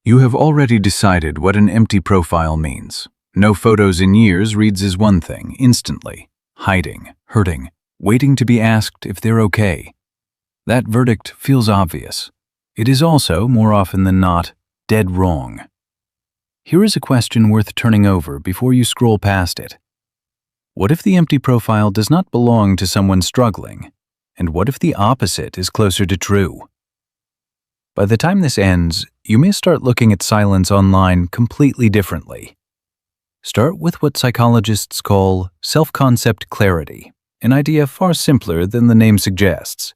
You have already decided what an empty profile means. No photos in years reads as one thing, instantly. Hiding, hurting, waiting to be asked if they're okay. That verdict feels obvious. It is also, more often than not, dead wrong. Here is a question worth turning over before you scroll past it. What if the empty profile does not belong to someone struggling? And what if the opposite is closer to true? By the time this ends, you may start looking at silence online completely differently. Start with what psychologists call self-concept clarity, an idea far simpler than the name suggests.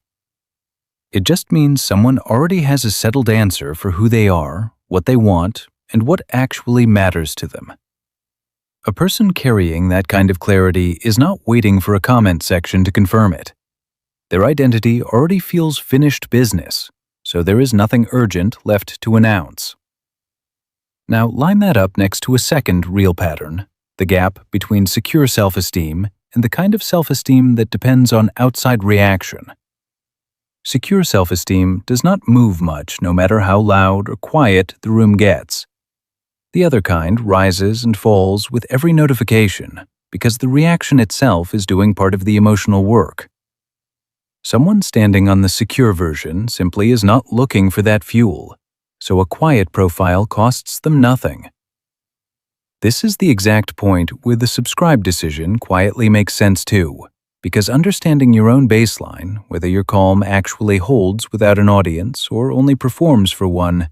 It just means someone already has a settled answer for who they are, what they want, and what actually matters to them. A person carrying that kind of clarity is not waiting for a comment section to confirm it. Their identity already feels finished business, so there is nothing urgent left to announce. Now line that up next to a second real pattern, the gap between secure self-esteem and the kind of self-esteem that depends on outside reaction. Secure self-esteem does not move much no matter how loud or quiet the room gets. The other kind rises and falls with every notification because the reaction itself is doing part of the emotional work. Someone standing on the secure version simply is not looking for that fuel, so a quiet profile costs them nothing. This is the exact point where the subscribe decision quietly makes sense too, because understanding your own baseline, whether your calm actually holds without an audience or only performs for one,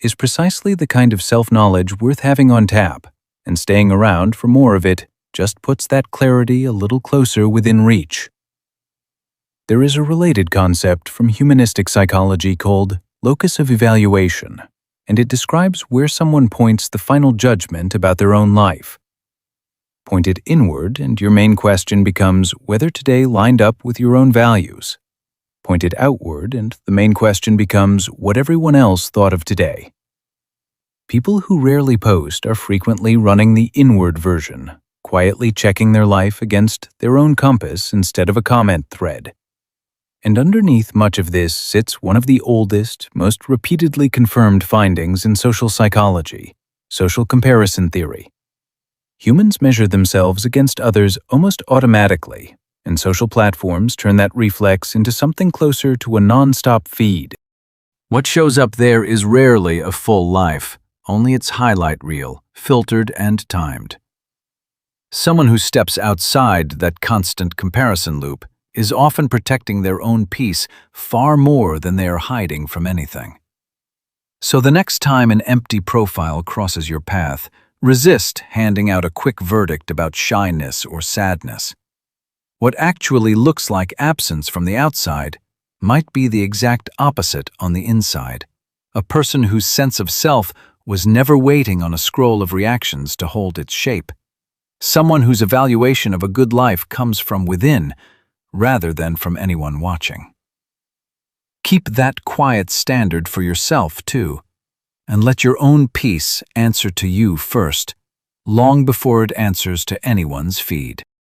is precisely the kind of self-knowledge worth having on tap, and staying around for more of it just puts that clarity a little closer within reach. There is a related concept from humanistic psychology called locus of evaluation, and it describes where someone points the final judgment about their own life. Point it inward, and your main question becomes whether today lined up with your own values. Point it outward, and the main question becomes what everyone else thought of today. People who rarely post are frequently running the inward version, quietly checking their life against their own compass instead of a comment thread. And underneath much of this sits one of the oldest, most repeatedly confirmed findings in social psychology, social comparison theory. Humans measure themselves against others almost automatically, and social platforms turn that reflex into something closer to a non-stop feed. What shows up there is rarely a full life, only its highlight reel, filtered and timed. Someone who steps outside that constant comparison loop is often protecting their own peace far more than they are hiding from anything. So the next time an empty profile crosses your path, resist handing out a quick verdict about shyness or sadness. What actually looks like absence from the outside might be the exact opposite on the inside. A person whose sense of self was never waiting on a scroll of reactions to hold its shape. Someone whose evaluation of a good life comes from within, rather than from anyone watching. Keep that quiet standard for yourself, too, and let your own peace answer to you first, long before it answers to anyone's feed.